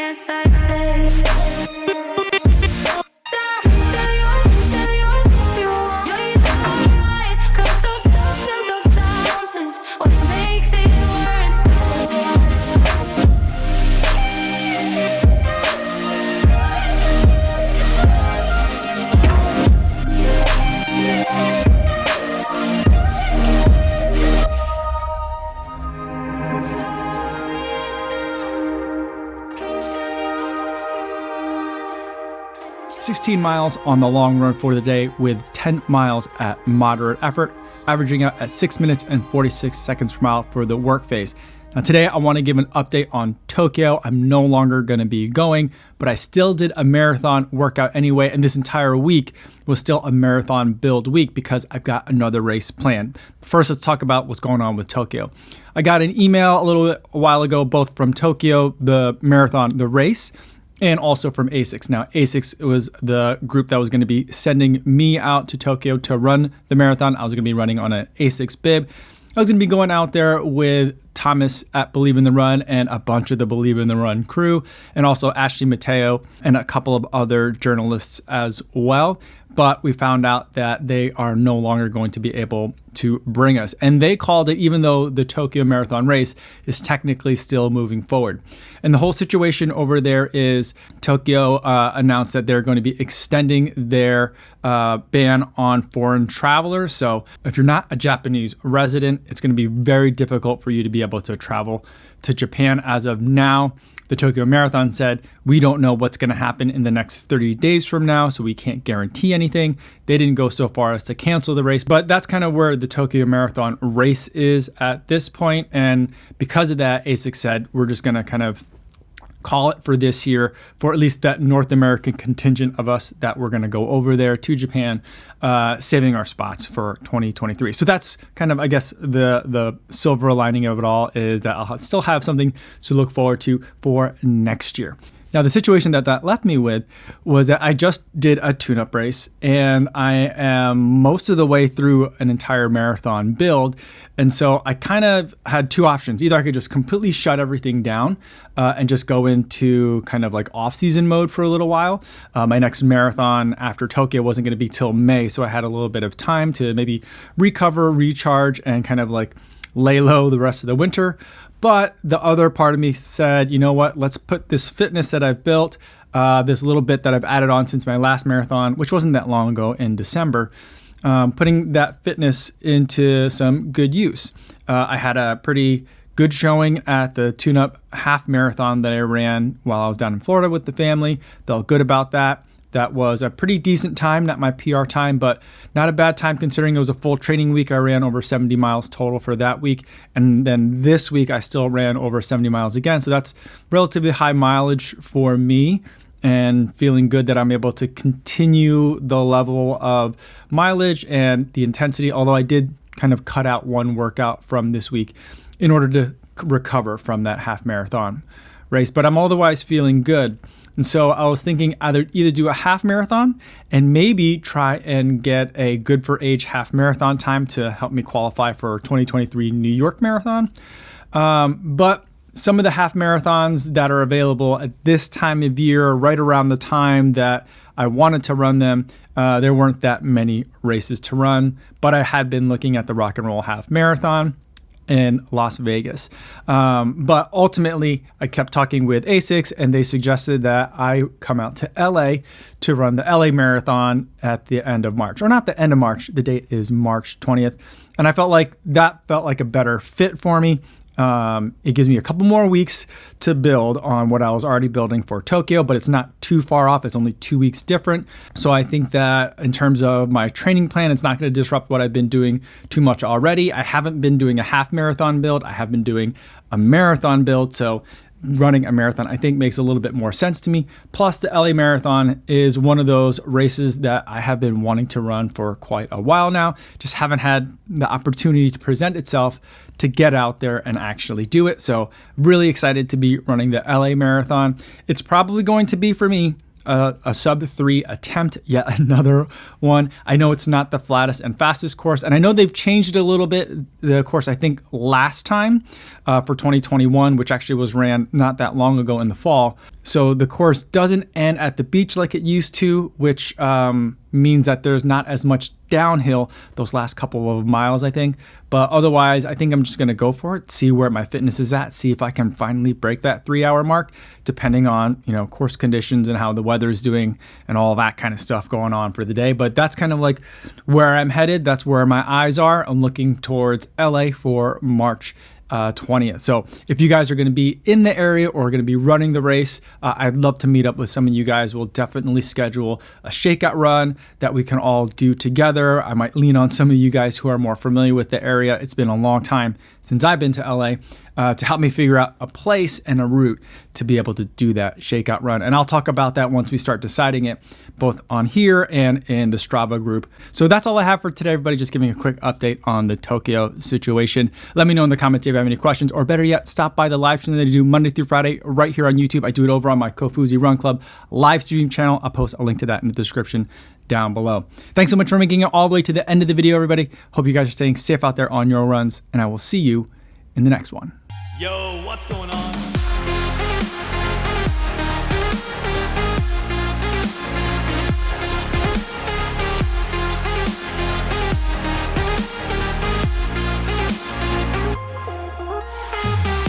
yes, I say. "16 miles on the long run for the day with 10 miles at moderate effort, averaging out at 6 minutes and 46 seconds per mile for the work phase." Now today I want to give an update on Tokyo. I'm no longer going to be going, but I still did a marathon workout anyway, and this entire week was still a marathon build week because I've got another race planned. First, let's talk about what's going on with Tokyo. I got an email a while ago, both from Tokyo, the marathon, the race, and also from ASICS. Now, ASICS was the group that was going to be sending me out to Tokyo to run the marathon. I was going to be running on an ASICS bib. I was going to be going out there with Thomas at Believe in the Run and a bunch of the Believe in the Run crew, and also Ashley Mateo and a couple of other journalists as well. But we found out that they are no longer going to be able to bring us. And they called it, even though the Tokyo Marathon race is technically still moving forward. And the whole situation over there is Tokyo announced that they're going to be extending their ban on foreign travelers. So if you're not a Japanese resident, it's going to be very difficult for you to be able to travel to Japan as of now. The Tokyo Marathon said, we don't know what's going to happen in the next 30 days from now, so we can't guarantee anything. They didn't go so far as to cancel the race, but that's kind of where the Tokyo Marathon race is at this point. And because of that, ASICS said, we're just going to kind of call it for this year, for at least that North American contingent of us that we're going to go over there to Japan, saving our spots for 2023. So that's kind of, I guess, the silver lining of it all is that I'll still have something to look forward to for next year. Now, the situation that left me with was that I just did a tune-up race, and I am most of the way through an entire marathon build. And so I kind of had two options. Either I could just completely shut everything down and just go into kind of like off-season mode for a little while. My next marathon after Tokyo wasn't going to be till May, so I had a little bit of time to maybe recover, recharge, and kind of like lay low the rest of the winter. But the other part of me said, you know what, let's put this fitness that I've built, this little bit that I've added on since my last marathon, which wasn't that long ago in December, putting that fitness into some good use. I had a pretty good showing at the tune-up half marathon that I ran while I was down in Florida with the family. Felt good about that. That was a pretty decent time, not my PR time, but not a bad time considering it was a full training week. I ran over 70 miles total for that week. And then this week, I still ran over 70 miles again. So that's relatively high mileage for me, and feeling good that I'm able to continue the level of mileage and the intensity, although I did kind of cut out one workout from this week in order to recover from that half marathon race. But I'm otherwise feeling good. And so I was thinking either do a half marathon and maybe try and get a good for age half marathon time to help me qualify for 2023 New York Marathon. But some of the half marathons that are available at this time of year, right around the time that I wanted to run them, there weren't that many races to run. But I had been looking at the Rock and Roll Half Marathon in Las Vegas. But ultimately, I kept talking with ASICS, and they suggested that I come out to LA to run the LA Marathon at the end of March. Or not the end of March, the date is March 20th. And I felt like that felt like a better fit for me. It gives me a couple more weeks to build on what I was already building for Tokyo, but it's not too far off. It's only 2 weeks different. So I think that in terms of my training plan, it's not going to disrupt what I've been doing too much already. I haven't been doing a half marathon build. I have been doing a marathon build. So running a marathon, I think, makes a little bit more sense to me. Plus, the LA Marathon is one of those races that I have been wanting to run for quite a while now. Just haven't had the opportunity to present itself to get out there and actually do it. So really excited to be running the LA Marathon. It's probably going to be, for me, a sub 3 attempt, yet another one. I know it's not the flattest and fastest course, and I know they've changed it a little bit. The course, I think last time for 2021, which actually was ran not that long ago in the fall. So the course doesn't end at the beach like it used to, which means that there's not as much downhill those last couple of miles, I think. But otherwise, I think I'm just going to go for it, see where my fitness is at, see if I can finally break that 3-hour mark, depending on, course conditions and how the weather is doing and all that kind of stuff going on for the day. But that's kind of like where I'm headed. That's where my eyes are. I'm looking towards LA for March 20th. So if you guys are going to be in the area or going to be running the race, I'd love to meet up with some of you guys. We'll definitely schedule a shakeout run that we can all do together. I might lean on some of you guys who are more familiar with the area. It's been a long time since I've been to LA to help me figure out a place and a route to be able to do that shakeout run. And I'll talk about that once we start deciding it, both on here and in the Strava group. So that's all I have for today, everybody. Just giving a quick update on the Tokyo situation. Let me know in the comments if you have any questions, or better yet, stop by the live stream that I do Monday through Friday right here on YouTube. I do it over on my Kofuzi Run Club live stream channel. I'll post a link to that in the description down below. Thanks so much for making it all the way to the end of the video, everybody. Hope you guys are staying safe out there on your runs, and I will see you in the next one. Yo, what's going on?